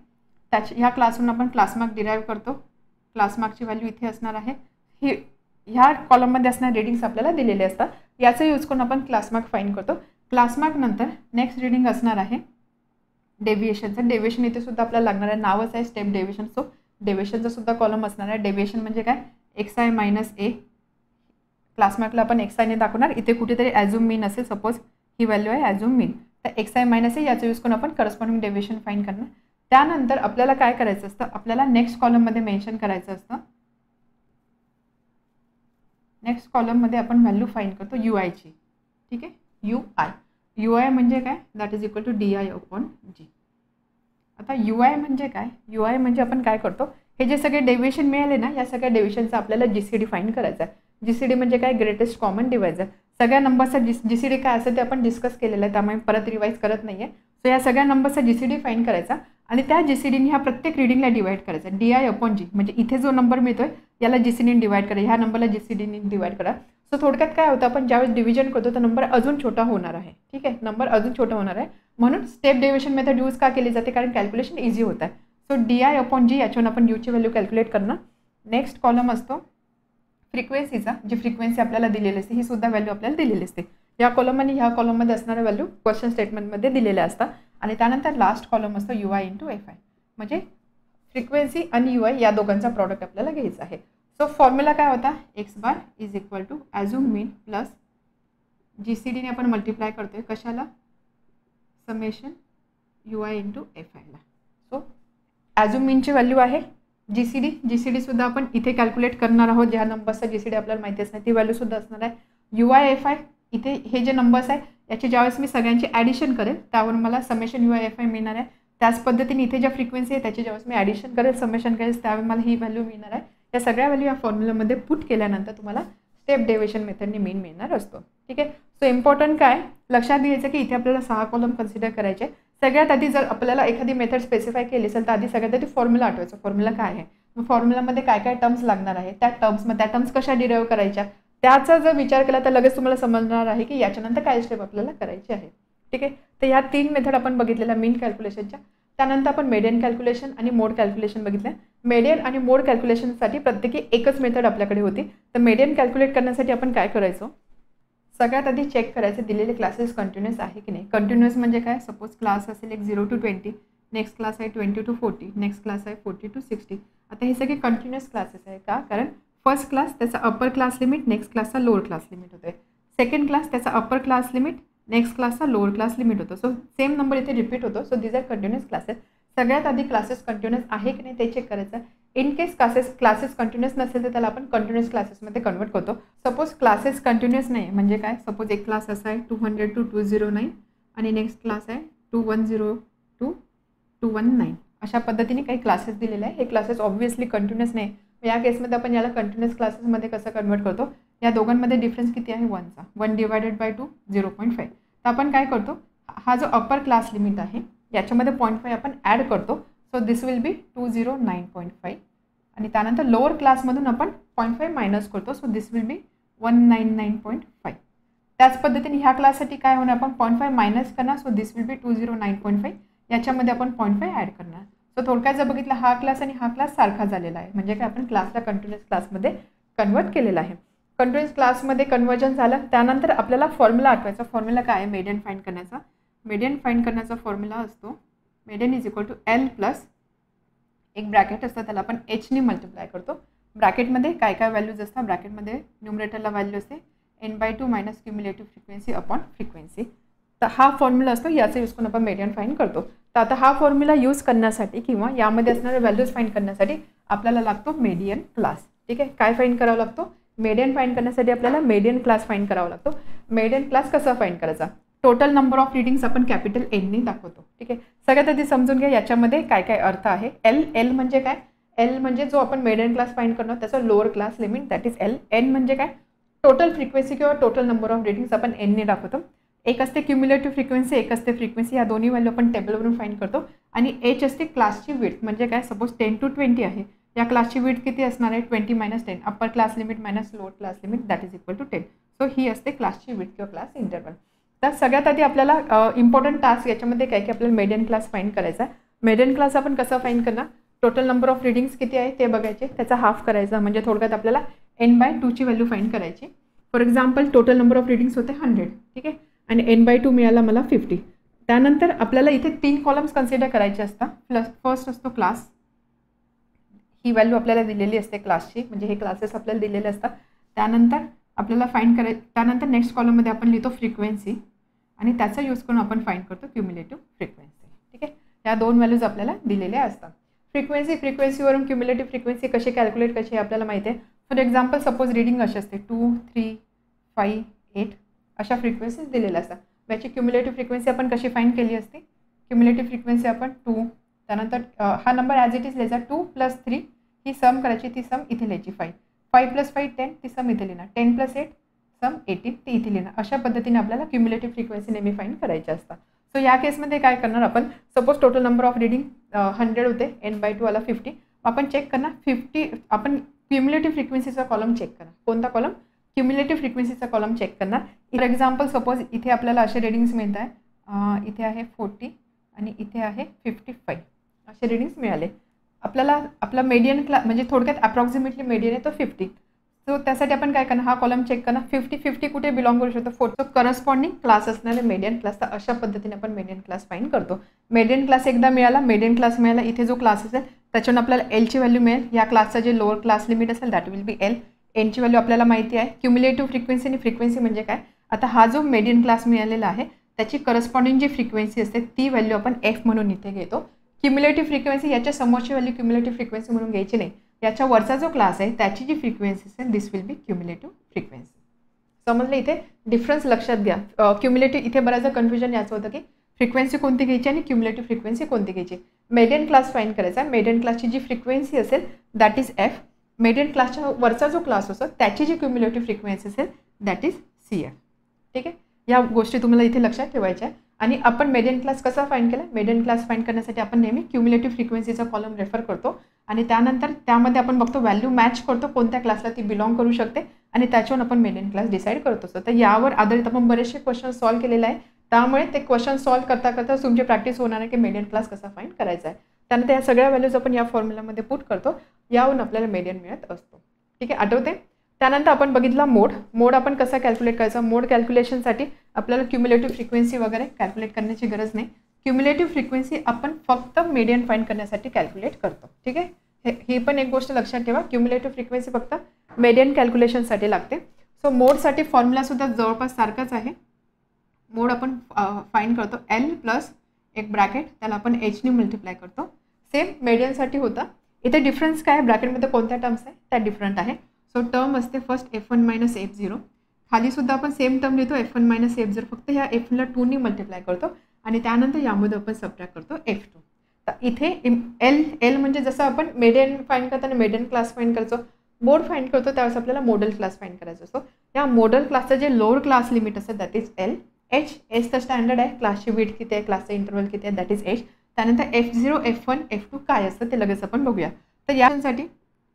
ह्या क्लासवरून आपण क्लासमार्क डिराईव्ह करतो. क्लासमार्कची व्हॅल्यू इथे असणार आहे. ह्या कॉलममध्ये असणारे रिडिंग्स आपल्याला दिलेले असतात, याचा यूज करून आपण क्लासमार्क फाइंड करतो. क्लासमार्क नंतर नेक्स्ट रिडिंग असणार आहे डेव्हिएशनचं. डेव्हिएशन इथे सुद्धा आपल्याला लागणार आहे, नावच आहे स्टेप डेव्हिएशन. सो डेव्हिएशनचा सुद्धा कॉलम असणार आहे. डेव्हिएशन म्हणजे काय, XI मायनस A. क्लासमार्कला आपण XIने दाखवणार, इथे कुठेतरी ॲझ्युम मीन असेल, सपोज ही व्हॅल्यू आहे ॲझ्युम मीन, तर XI मायनस A याचा यूज करून आपण करस्पॉन्डिंग डेव्हिएशन फाइंड करणार. त्यानंतर आपल्याला काय करायचं असतं, आपल्याला नेक्स्ट कॉलममध्ये मेन्शन करायचं असतं. नेक्स्ट कॉलममध्ये आपण व्हॅल्यू फाइंड करतो UIची. ठीक आहे, UI म्हणजे काय, that is equal to DI upon G. आता UI म्हणजे काय, UI म्हणजे आपण काय करतो, हे जे सगळे डेव्हिएशन मिळाले ना, या सगळ्या डेव्हिएशनचा आपल्याला GCD फाइंड करायचा आहे. GCD म्हणजे काय, ग्रेटेस्ट कॉमन डिवायझर. सगळ्या नंबरचा GCD काय असेल ते आपण डिस्कस केलेलं आहे, त्यामुळे परत रिवाईज करत नाही आहे. सो या सगळ्या नंबरचा GCD फाइंड करायचा आणि त्या GCDने ह्या प्रत्येक रिडिंगला डिवाइड करायचा. DI अपॉन G म्हणजे इथे जो नंबर मिळतोय याला GCDने डिवाइड करा, ह्या नंबरला GCDने डिवाइड करा. सो थोडक्यात काय होतं, आपण ज्यावेळेस डिव्हिजन करतो तर नंबर अजून छोटा होणार आहे. ठीक आहे, नंबर अजून छोटा होणार आहे, म्हणून स्टेप डेव्हिएशन मेथड यूज का केली जाते, कारण कॅल्क्युलेशन इझी होत आहे. सो DI अपॉन G याच्यावरून आपण Uची व्हॅल्यू कॅल्क्युलेट करणार. नेक्स्ट कॉलम असतो फ्रिक्वेन्सीचा, जी फ्रिक्वेन्सी आपल्याला दिलेली असते ही सुद्धा व्हॅल्यू आपल्याला दिलेली असते. या कॉलम आणि ह्या कॉलममध्ये असणाऱ्या व्हॅल्यू क्वेश्चन स्टेटमेंटमध्ये दिलेल्या असतात. आणि त्यानंतर लास्ट कॉलम असतो UI इंटू FI, म्हणजे फ्रिक्वेन्सी आणि UI या दोघांचा प्रॉडक्ट आपल्याला घ्यायचा आहे. सो फॉर्म्युला काय होता, X bar is equal to assume mean plus GCDने आपण मल्टिप्लाय करतोय कशाला, समेशन UI इंटू FIला. सो ॲझ्युम मीनची व्हॅल्यू आहे GCD सुद्धा आपण इथे कॅल्क्युलेट करणार आहोत. ज्या नंबर्सचा GCD आपल्याला माहिती असणार ती व्हॅल्यू सुद्धा असणार आहे. UI FI इथे हे जे नंबर्स आहे याची ज्यावेळेस मी सगळ्यांची ॲडिशन करेल त्यावरून मला समेशन UI FI मिळणार आहे. त्याच पद्धतीने इथे ज्या फ्रिक्वेन्सी आहे त्याची ज्यावेळेस मी ॲडिशन करेल, समेशन करेल, त्यावेळी मला ही व्हॅल्यू मिळणार आहे. या सगळ्या व्हॅल्यू या फॉर्म्युलामध्ये पुट केल्यानंतर तुम्हाला स्टेप डेव्हिएशन मेथडने मीन मिळणार असतो. ठीक आहे. सो इम्पॉर्टंट काय लक्षात घ्यायचं की इथे आपल्याला 6 कॉलम कन्सिडर करायचे. सगळ्यात आधी जर आपल्याला एखादी मेथड स्पेसिफाय केली असेल तर आधी सगळ्यात आधी फॉर्म्युला आठवायचं. फॉर्म्युला काय आहे, मग फॉर्म्युलामध्ये काय काय टर्म्स लागणार आहे, त्या टर्म्स कशा डिराईव्ह करायच्या, त्याचा जर विचार केला तर लगेच तुम्हाला समजणार आहे की याच्यानंतर काय स्टेप आपल्याला करायची आहे. ठीक आहे. तर या 3 मेथड आपण बघितलेल्या मीन कॅल्क्युलेशनच्या. त्यानंतर आपण मेडियन कॅल्क्युलेशन आणि मोड कॅल्क्युलेशन बघितलं. मेडियन आणि मोड कॅल्क्युलेशनसाठी प्रत्येकी एकच मेथड आपल्याकडे होती. तर मेडियन कॅल्क्युलेट करण्यासाठी आपण काय करायचो, सगळ्यात आधी चेक करायचे दिलेले क्लासेस कंटिन्युअस आहे की नाही. कंटिन्युअस म्हणजे काय, सपोज क्लास असेल एक 0 to 20, नेक्स्ट क्लास आहे 20 to 40, नेक्स्ट क्लास आहे 40 to 60. आता हे सगळे कंटिन्युअस क्लासेस आहे का, कारण फर्स्ट क्लास त्याचा अपर क्लास लिमिट नेक्स्ट क्लासचा लोअर क्लास लिमिट होतं. सेकंड क्लास त्याचा अपर क्लास लिमिट नेक्स्ट क्लासचा लोअर क्लास लिमिट होतं. सो सेम नंबर इथे रिपीट होतो. So these are continuous classes. सगळ्यात आधी क्लासेस कंटिन्युअस आहे की नाही ते चेक करायचं. इन केस क्लासेस कंटिन्युअस नसेल तर त्याला आपण कंटिन्युअस क्लासेसमध्ये कन्वर्ट करतो. सपोज क्लासेस कंटिन्युअस नाही म्हणजे काय, सपोज एक क्लास असा आहे 200 to 209 आणि नेक्स्ट क्लास आहे 210 to 219. अशा पद्धतीने काही क्लासेस दिलेले आहे. हे क्लासेस ऑब्व्हियसली कंटिन्युअस नाही. या केसमध्ये आपण याला कंटिन्युअस क्लासेसमध्ये कसं कन्वर्ट करतो, या दोघांमध्ये डिफरन्स किती आहे 1चा. 1 divided by 2 0.5. तर आपण काय करतो, हा जो अपर क्लास लिमिट आहे याच्यामध्ये 0.5 आपण ॲड करतो. सो दिस विल बी 209.5 आणि त्यानंतर लोअर क्लासमधून आपण 0.5 मायनस करतो. So this will be 199.5. त्याच पद्धतीने ह्या क्लाससाठी काय होणार, आपण 0.5 मायनस करणार. So this will be 209.5. याच्यामध्ये आपण 0.5 ॲड करणार. सो थोडक्यात जर बघितलं हा क्लास आणि हा क्लास सारखा झालेला आहे म्हणजे काय, आपण क्लासला कंटिन्युअस क्लासमध्ये कन्वर्ट केलेला आहे. कंटिन्युअस क्लासमध्ये कन्वर्जन झालं त्यानंतर आपल्याला फॉर्म्युला आठवायचा. फॉर्म्युला काय आहे मेडियन फाइंड करण्याचा. मेडियन फाइंड करण्याचा फॉर्म्युला असतो median is equal to L plus एक ब्रॅकेट असतं त्याला आपण एचने मल्टिप्लाय करतो. ब्रॅकेटमध्ये काय काय व्हॅल्यूज असतात, ब्रॅकेटमध्ये न्यूमरेटरला व्हॅल्यू असते n/2 minus cumulative frequency upon frequency. तर हा फॉर्म्युला असतो, याचा यूज करून आपण मेडियन फाइंड करतो. तर आता हा फॉर्म्युला यूज करण्यासाठी किंवा यामध्ये असणारे व्हॅल्यूज फाइंड करण्यासाठी आपल्याला लागतो मेडियन क्लास. ठीक आहे. काय फाइंड करावा लागतो, मेडियन फाइंड करण्यासाठी आपल्याला मेडियन क्लास फाइंड करावा लागतो. मेडियन क्लास कसा फाइंड करायचा, टोटल नंबर ऑफ रीडिंग्स आपण कॅपिटल एनने दाखवतो. ठीक आहे. सगळ्यात आधी समजून घ्या याच्यामध्ये काय काय अर्थ आहे. एल म्हणजे काय, एल म्हणजे जो आपण मेडियन क्लास फाइंड करणार त्याचा lower class limit that is L. N म्हणजे काय, टोटल फ्रिक्वेन्सी किंवा टोटल नंबर ऑफ रीडिंग्स आपण एनने दाखवतो. एक असते क्युम्युलेटिव्ह फ्रिक्वेन्सी, एक असते फ्रिक्वेन्सी. या दोन्ही व्हॅल्यू आपण टेबलवरून फाइंड करतो. आणि एच असते क्लासची विड्थ म्हणजे काय, सपोज 10 to 20 आहे, या क्लासची विड्थ किती असणार आहे 20 - 10, upper class limit minus lower class limit that is equal to 10. So ही असते क्लासची विड्थ किंवा क्लास इंटरवल. तर सगळ्यात आधी आपल्याला इम्पॉर्टंट टास्क याच्यामध्ये काय की आपल्याला मेडियन क्लास फाइंड करायचा आहे. मेडियन क्लास आपण कसं फाइंड करणार, टोटल नंबर ऑफ रीडिंग्स किती आहे ते बघायचे, त्याचा हाफ करायचा म्हणजे थोडक्यात आपल्याला n/2 ची व्हॅल्यू फाइंड करायची. For example total number of readings होते 100. ठीक आहे. आणि n/2 मिळाला मला 50. त्यानंतर आपल्याला इथे 3 कॉलम्स कन्सिडर करायचे असतात. फर्स्ट असतो क्लास, ही व्हॅल्यू आपल्याला दिलेली असते क्लासची म्हणजे हे क्लासेस आपल्याला दिलेले असतात. त्यानंतर आपल्याला फाइंड करायचं, त्यानंतर नेक्स्ट कॉलममध्ये आपण लिहितो फ्रिक्वेन्सी आणि त्याचा यूज करून आपण फाइंड करतो क्युम्युलेटिव्ह फ्रिक्वेन्सी. ठीक आहे. या 2 व्हॅल्यूज आपल्याला दिलेल्या असतात. फ्रिक्वेन्सीवरून क्युम्युलेटिव्ह फ्रिक्वेन्सी कशी कॅल्क्युलेट कशी आपल्याला माहिती आहे. फॉर एक्झाम्पल सपोज रीडिंग अशी असते 2, 3, 5, 8 अशा फ्रिक्वेन्सीज दिलेल्या असतात. याची क्युम्युलेटिव्ह फ्रिक्वेन्सी आपण कशी फाइंड केली असते, क्युम्युलेटिव्ह फ्रिक्वेन्सी आपण 2, त्यानंतर हा नंबर ॲज इट इज लिहायचा 2 + 3 ही सम करायची, ती सम इथे लिहायची 5, 5 + 5 10 ती सम इथे लिहिणार, 10 + 8 सम 18 ती इथे लिहिणार. अशा पद्धतीने आपल्याला क्युम्युलेटिव्ह फ्रिक्वेन्सी नेहमी फाइंड करायची असतात. सो या केसमध्ये काय करणार आपण, suppose total number of reading 100 होते, n/2 आला 50. आपण चेक करणार 50, आपण क्युम्युलेटिव्ह फ्रिक्वेन्सीचा कॉलम चेक करणार. कोणता कॉलम, क्युम्युलेटिव्ह फ्रिक्वेन्सीचा कॉलम चेक करणार. फॉर एक्झाम्पल सपोज इथे आपल्याला असे रीडिंग्स मिळत आहे, इथे आहे 40 आणि इथे आहे 55 असे रीडिंग्स मिळाले. आपल्याला आपला मेडियन क्लास म्हणजे थोडक्यात अप्रॉक्सिमेटली मेडियन आहे तो 50. सो त्यासाठी आपण काय करणार, हा कॉलम चेक करणार 50 कुठे बिलॉंग करू शकतो, 4 करस्पॉन्डिंग क्लास असणारे मेडियन क्लास. तर अशा पद्धतीने आपण मेडियन क्लास फाइंड करतो. मेडियन क्लास एकदा मिळाला, मेडियन क्लास मिळाला, इथे जो क्लास असेल त्याच्यावरून आपल्याला एलची व्हॅल्यू मिळेल. या क्लासचा जे लोअर क्लास लिमिट असेल दॅट विल बी एल. एनची व्हॅल्यू आपल्याला माहिती आहे. क्युम्युलेटिव्ह फ्रिक्वेन्सी आणि फ्रिक्वेन्सी म्हणजे काय, आता हा जो मेडियन क्लास मिळालेला आहे त्याची करस्पॉन्डिंग जी फ्रिक्वेन्सी असते ती व्हॅल्यू आपण एफ म्हणून इथे घेतो. क्युम्युलेटिव्ह फ्रिक्वेन्सी याच्या समोरची व्हॅल्यू क्युम्युलेटिव्ह फ्रिक्वेन्सी म्हणून घ्यायची नाही. याच्या वरचा जो क्लास आहे त्याची जी फ्रिक्वेन्सी असेल दिस विल बी क्युम्युलेटिव्ह फ्रिक्वेन्सी. समजलं, इथे डिफरन्स लक्षात घ्या. क्युम्युलेटिव्ह इथे बऱ्याचदा कन्फ्युजन याचं होतं की फ्रिक्वेन्सी कोणती घ्यायची आणि क्युम्युलेटिव्ह फ्रिक्वेन्सी कोणती घ्यायची. मेडियन क्लास फाइंड करायचा, मेडियन क्लासची जी फ्रिक्वेन्सी असेल दॅट इज एफ. मेडियन क्लासच्या वरचा जो क्लास असतो त्याची जी क्युम्युलेटिव्ह फ्रिक्वेन्सी असेल दॅट इज सी एफ. ठीक आहे, या गोष्टी तुम्हाला इथे लक्षात ठेवायच्या आहे. आणि आपण मेडियन क्लास कसा फाइंड केला, मेडियन क्लास फाइंड करण्यासाठी आपण नेहमी क्युम्युलेटिव्ह फ्रिक्वेन्सीचा कॉलम रेफर करतो आणि त्यानंतर त्यामध्ये आपण बघतो व्हॅल्यू मॅच करतो कोणत्या क्लासला ती बिलॉंग करू शकते आणि त्याच्यावरून आपण मेडियन क्लास डिसाईड करत असतो. तर यावर आधारित आपण बरेचसे क्वेश्चन सॉल्व्ह केलेले आहे. त्यामुळे ते क्वेश्चन सॉल्व्ह करता करता तुमची प्रॅक्टिस होणार आहे की मेडियन क्लास कसा फाइंड करायचा आहे. त्यानंतर या सगळ्या व्हॅल्यूज आपण या फॉर्म्युलामध्ये पुट करतो, यावरून आपल्याला मेडियन मिळत असतो. ठीक आहे, आठवते. त्यानंतर आपण बघितला मोड आपण कसा कॅल्क्युलेट करायचा. मोड कॅल्क्युलेशनसाठी आपल्याला क्युम्युलेटिव्ह फ्रिक्वेन्सी वगैरे कॅल्क्युलेट करण्याची गरज नाही. क्युम्युलेटिव्ह फ्रिक्वेन्सी आपण फक्त मेडियन फाइंड करण्यासाठी कॅल्क्युलेट करतो. ठीक आहे, ही पण एक गोष्ट लक्षात ठेवा, क्युम्युलेटिव्ह फ्रिक्वेन्सी फक्त मेडियन कॅल्क्युलेशनसाठी लागते. सो मोडसाठी फॉर्म्युलासुद्धा जवळपास सारखाच आहे. मोड आपण फाइंड करतो एल प्लस एक ब्रॅकेट, त्याला आपण एचने मल्टिप्लाय करतो. सेम मेडियनसाठी होता. इथे डिफरन्स काय आहे, ब्रॅकेटमध्ये कोणत्या टर्म्स आहे त्या डिफरंट आहे. सो टर्म असते फर्स्ट F1 मायनस F0, खालीसुद्धा आपण सेम टर्म लिहितो F1 मायनस F0, फक्त ह्या F1ला 2ने मल्टिप्लाय करतो आणि त्यानंतर यामध्ये आपण सबट्रॅक्ट करतो F2. तर इथे एल म्हणजे जसं आपण मेडियन फाइंड करताना मेडियन क्लास फाइंड करतो, मोड फाइंड करतो त्यावेळेस आपल्याला मोडल क्लास फाइंड करायचा असतो. या मोडल क्लासचं जे लोअर क्लास लिमिट असतं दॅट इज एल. एच तर स्टँडर्ड आहे, क्लासची विड्थ किती आहे, क्लासचा इंटरवल किती आहे, दॅट इज एच. त्यानंतर F0, F1, F2 काय असतं ते लगेच आपण बघूया. तर यासाठी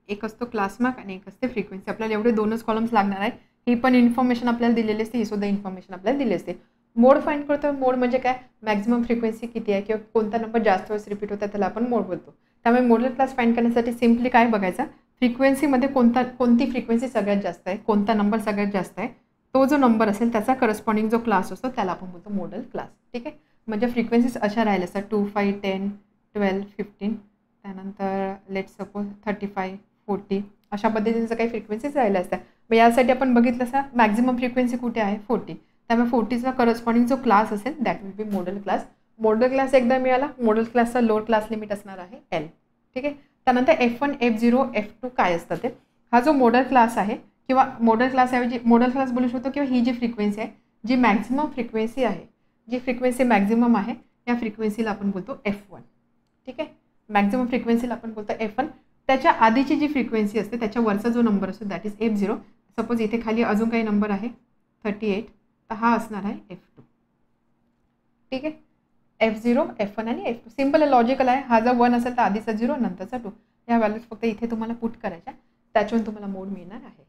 एक असतो क्लास मार्क आणि एक असते फ्रिक्वेन्सी. आपल्याला एवढे दोनच कॉलम्स लागणार आहेत. ही पण इन्फॉर्मेशन आपल्याला दिलेली असते, ही सुद्धा इन्फॉर्मेशन आपल्याला दिली असते. मोड फाइंड करतो, मोड म्हणजे काय, मॅक्झिमम फ्रिक्वेन्सी किती आहे किंवा कोणता नंबर जास्त वेळेस रिपीट होता त्याला आपण मोड बोलतो. त्यामुळे मोडल क्लास फाइंड करण्यासाठी सिम्पली काय बघायचा, फ्रिक्वेन्सीमध्ये कोणती फ्रिक्वेन्सी सगळ्यात जास्त आहे, कोणता नंबर सगळ्यात जास्त आहे, तो जो नंबर असेल त्याचा करस्पॉन्डिंग जो क्लास असतो त्याला आपण बोलतो मोडल क्लास. ठीक आहे, म्हणजे फ्रिक्वेन्सीज अशा राहिल्या असतात 2, 5, 10, 12, 15, त्यानंतर लेट सपोज 35, 40 अशा पद्धतीचं काही फ्रिक्वेन्सीज राहिल्या असतात. मग यासाठी आपण बघितलं असं मॅक्झिमम फ्रिक्वेन्सी कुठे आहे 40, त्यामुळे 40चा करस्पॉन्डिंग जो क्लास असेल दॅट विल बी मोडल क्लास. मोडल क्लास एकदा मिळाला, मोडल क्लासचा लोअर क्लास लिमिट असणार आहे एल. ठीक आहे, त्यानंतर F1, F0, F2 काय असतं ते, हा जो मोडल क्लास आहे किंवा मोडल क्लास ऐवजी मोडल क्लास बोलू शकतो किंवा ही जी फ्रिक्वेन्सी आहे जी मॅक्झिमम फ्रिक्वेन्सी आहे, जी फ्रिक्वेन्सी मॅक्झिमम आहे या फ्रिक्वेन्सीला आपण बोलतो F1. ठीक आहे, मॅक्झिमम फ्रिक्वेन्सीला आपण बोलतो F1. त्याच्या आधीची जी फ्रिक्वेन्सी असते त्याच्यावरचा जो नंबर असतो दॅट इज F0. सपोज इथे खाली अजून काही नंबर आहे 38, तर हा असणार आहे F2. ठीक आहे, F0, F1 आणि F2 सिम्पल लॉजिकल आहे. हा जर 1 असेल तर आधीचा 0 नंतरचा 2, या व्हॅल्यूज फक्त इथे तुम्हाला पुट करायच्या, त्याच्यावरून तुम्हाला मोड मिळणार आहे.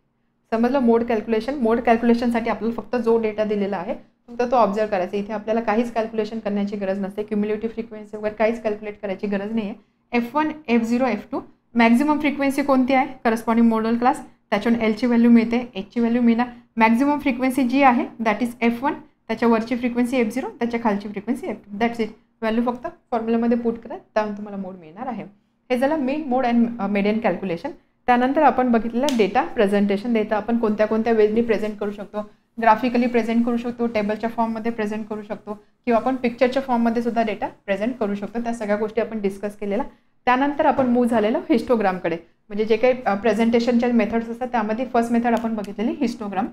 समजलं मोड कॅल्क्युलेशन. मोड कॅल्क्युलेशनसाठी आपल्याला फक्त जो डेटा दिलेला आहे फक्त तो ऑब्झर्व करायचा. इथे आपल्याला काहीच कॅल्क्युलेशन करण्याची गरज नसते, क्युम्युलेटिव्ह फ्रिक्वेन्सी वगैरे काहीच कॅल्क्युलेट करायची गरज नाही आहे. F1, F0, F2 maximum frequency कोणती आहे, करस्पॉन्डिंग मोडल क्लास, त्याच्यावरून एलची व्हॅल्यू मिळते, एचची व्हॅल्यू मिळणार. मॅक्झिमम फ्रिक्वेन्सी जी आहे that is F1, त्याच्यावरची frequency F0, त्याच्या खालची frequency F2, that's it. Value फक्त फॉर्म्युलामध्ये पुट करा, त्यामुळे तुम्हाला मोड मिळणार आहे. हे झालं main mode and median calculation. त्यानंतर आपण बघितलेलं डेटा प्रेझेंटेशन. डेटा आपण कोणत्या कोणत्या वेजनी प्रेझेंट करू शकतो, ग्राफिकली प्रेझेंट करू शकतो, टेबलच्या फॉर्ममध्ये प्रेझेंट करू शकतो किंवा आपण पिक्चरच्या फॉर्ममध्ये सुद्धा डेटा प्रेझेंट करू शकतो. त्या सगळ्या गोष्टी आपण डिस्कस केलेल्या. त्यानंतर आपण मूव्ह झालेलो हिस्टोग्रामकडे, म्हणजे जे काही प्रेझेंटेशनच्या मेथड्स असतात त्यामध्ये फर्स्ट मेथड आपण बघितलेली हिस्टोग्राम.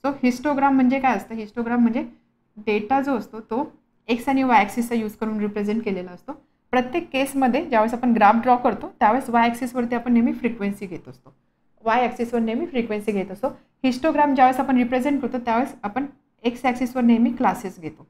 सो हिस्टोग्राम म्हणजे काय असतं, हिस्टोग्राम म्हणजे डेटा जो असतो तो एक्स आणि वाय ॲक्सिसचा यूज करून रिप्रेझेंट केलेला असतो. प्रत्येक केसमध्ये ज्यावेळेस आपण ग्राफ ड्रॉ करतो त्यावेळेस वाय ॲक्सिसवरती आपण नेहमी फ्रिक्वेन्सी घेत असतो, वाय ॲक्सिसवर नेहमी फ्रिक्वेन्सी घेत असतो. हिस्टोग्राम ज्यावेळेस आपण रिप्रेझेंट करतो त्यावेळेस आपण एक्स ॲक्सिसवर नेहमी क्लासेस घेतो.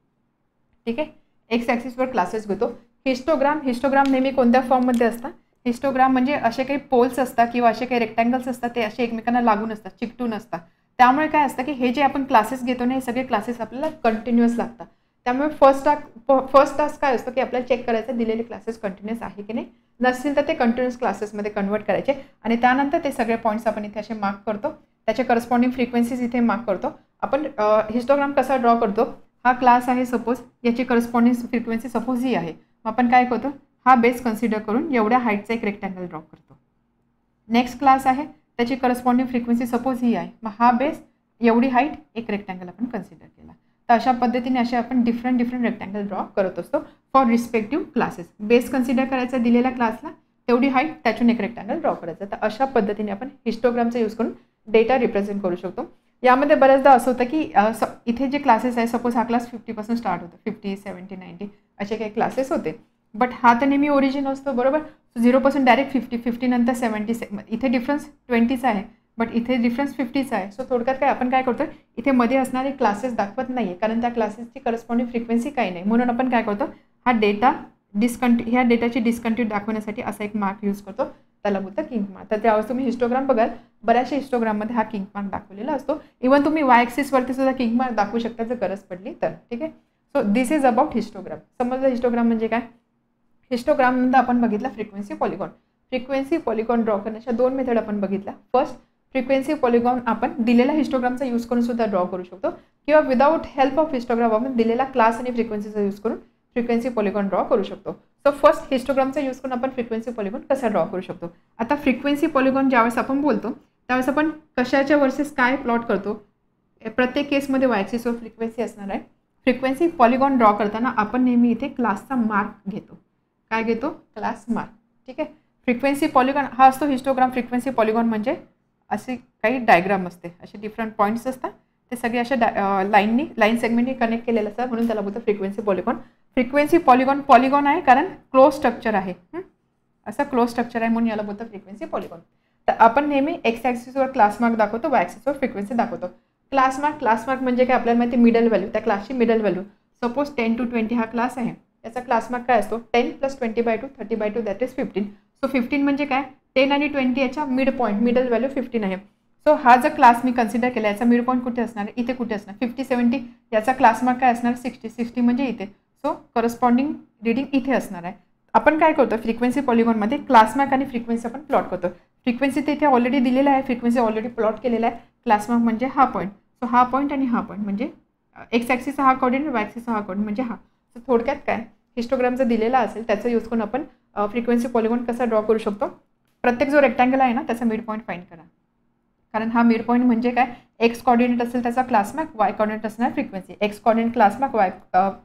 ठीक आहे, एक्स ॲक्सिसवर क्लासेस घेतो. हिस्टोग्राम नेहमी कोणत्या फॉर्ममध्ये असतात, हिस्टोग्राम म्हणजे असे काही पोल्स असतात किंवा असे काही रेक्टँगल्स असतात ते असे एकमेकांना लागून असतात, चिकटून असतात. त्यामुळे काय असतं की हे जे आपण क्लासेस घेतो ना हे सगळे क्लासेस आपल्याला कंटिन्युअस लागतात. त्यामुळे फर्स्ट टास्क काय असतं की आपल्याला चेक करायचं दिलेले क्लासेस कंटिन्युअस आहे की नाही, नसतील तर ते कंटिन्युअस क्लासेसमध्ये कन्वर्ट करायचे आणि त्यानंतर ते सगळे पॉईंट्स आपण इथे असे मार्क करतो, त्याचे करस्पॉन्डिंग फ्रिक्वेन्सीज इथे मार्क करतो. आपण हिस्टोग्राम कसा ड्रॉ करतो, हा क्लास आहे सपोज, याची करस्पॉन्डिंग फ्रिक्वेन्सी सपोज ही आहे, आपण काय करतो हा बेस कन्सिडर करून एवढ्या हाईटचा एक रेक्टँगल ड्रॉ करतो. नेक्स्ट क्लास आहे त्याची करस्पॉन्डिंग फ्रिक्वेन्सी सपोज ही आहे, मग हा बेस एवढी हाईट एक रेक्टँगल आपण कन्सिडर केला. तर अशा पद्धतीने असे आपण डिफरंट रेक्टँगल ड्रॉ करत असतो for respective classes. Base consider करायचा दिलेल्या क्लासला, तेवढी हाईट त्यातून एक रेक्टँगल ड्रॉ करायचा. तर अशा पद्धतीने आपण हिस्टोग्रामचा यूज करून डेटा रिप्रेझेंट करू शकतो. यामध्ये बऱ्याचदा असं होतं की इथे जे क्लासेस आहे सपोज हा क्लास 50 स्टार्ट होतो, 50, 70, 90 असे काही क्लासेस होते, बट हा तर नेहमी ओरिजिन असतो बरोबर. 0 डायरेक्ट 50 नंतर 70, इथे डिफरन्स 20चा आहे, बट इथे डिफरन्स 50चा आहे. सो थोडक्यात काय आपण काय करतो, इथे मध्ये असणारे क्लासेस दाखवत नाही आहे, कारण त्या क्लासेसची करस्पॉन्डिंग फ्रिक्वेन्सी काही नाही. म्हणून आपण काय करतो, हा डेटा ह्या डेटाची डिस्कंटिन्यू दाखवण्यासाठी असा एक मार्क यूज करतो, त्याला बोलतं किंक मार्क. तर त्यावेळेस तुम्ही हिस्टोग्राम बघाल, बऱ्याचशा हिस्टोग्राममध्ये हा किंक मार्क दाखवलेला असतो. इव्हन तुम्ही वाय ॲक्सिसवरती सुद्धा किंक मार्क दाखवू शकता जर गरज पडली तर. ठीक आहे. So this is about histogram. समजलं हिस्टोग्राम म्हणजे काय. हिस्टोग्रामनंतर आपण बघितला frequency polygon. Frequency polygon draw करण्याच्या 2 मेथड आपण बघितल्या. फर्स्ट, फ्रिक्वेन्सी पॉलिगॉन आपण दिलेला हिस्टोग्रामचा यूज करून सुद्धा ड्रॉ करू शकतो, किंवा विदाउट हेल्प ऑफ हिस्टोग्राम आपण दिलेला क्लास आणि फ्रिक्वेन्सीचा यूज करून फ्रिक्वेन्सी पॉलिगॉन ड्रॉ करू शकतो. सो फर्स्ट हिस्टोग्रामचा यूज करून आपण फ्रिक्वेन्सी पॉलिगॉन कसा ड्रॉ करू शकतो. आता फ्रिक्वेन्सी पॉलिगॉन ज्यावेळेस आपण बोलतो त्यावेळेस आपण कशाच्या वर्सेस काय प्लॉट करतो. प्रत्येक केसमध्ये वाय ॲक्सिसवर फ्रिक्वेन्सी असणार आहे. फ्रिक्वेन्सी पॉलिगॉन ड्रॉ करताना आपण नेहमी इथे क्लासचा मार्क घेतो. काय घेतो, क्लास मार्क. ठीक आहे. फ्रिक्वेन्सी पॉलिगॉन हा असतो हिस्टोग्राम. फ्रिक्वेन्सी पॉलिगॉन म्हणजे असे काही डायग्राम असते, असे डिफरंट पॉईंट्स असतात, ते सगळे अशा लाईन सेगमेंटनी कनेक्ट केलेलं असतात, म्हणून त्याला बोलतो फ्रिक्वेन्सी पॉलिगॉन. फ्रिक्वेन्सी पॉलिगॉन आहे कारण क्लोज स्ट्रक्चर आहे, असं क्लोज स्ट्रक्चर आहे म्हणून याला बोलतो फ्रिक्वेन्सी पॉलिगॉन. तर आपण नेहमी एक्स ॲक्सिसवर क्लास मार्क दाखवतो, वाय ॲक्सिसवर फ्रिक्वेन्सी दाखवतो. क्लास मार्क म्हणजे काय, आपल्याला माहिती मिडल व्हॅल्यू, त्या क्लासची मिडल व्हॅल्यू. सपोज 10 to 20 हा क्लास आहे, त्याचा क्लास मार्क काय असतो, 10 + 20/2 30/2 दॅट इज 15. सो 15 म्हणजे काय, 10 आणि 20 याच्या मिडल व्हॅल्यू 15 आहे. सो हा जर क्लास मी कन्सिडर केला, याचा मिड पॉईंट कुठे असणार आहे, इथे कुठे असणार. 50-70 याचा क्लास मार्क काय असणार, 60 म्हणजे इथे. सो करस्पॉन्डिंग रिडिंग इथे असणार आहे. आपण काय करतो फ्रिक्वेन्सी पॉलिगॉनमध्ये क्लास मार्क आणि फ्रिक्वेन्सी आपण प्लॉट करतो. फ्रिक्वेन्सी तर इथे ऑलरेडी दिलेला आहे, फ्रिक्वेन्सी ऑलरेडी प्लॉट केलेला आहे. क्लास मार्क म्हणजे हा पॉईंट. सो हा पॉईंट आणि हा पॉईंट म्हणजे एक्स ॲक्सिसचा हा कोऑर्डिनेट, वाय ॲक्सिसचा हा कोऑर्डिनेट म्हणजे हा. सो थोडक्यात काय, हिस्टोग्राम जर दिलेला असेल त्याचा यूज करून आपण फ्रिक्वेन्सी पॉलिगॉन कसा ड्रॉ करू शकतो. प्रत्येक जो रेक्टँगल आहे ना त्याचा मिड पॉईंट फाइंड करा, कारण हा मिड पॉईंट म्हणजे काय, एक्स कॉर्डिनेट असेल त्याचा क्लास मार्क, वाय कॉर्डिनेट असणार frequency. X coordinate class mark,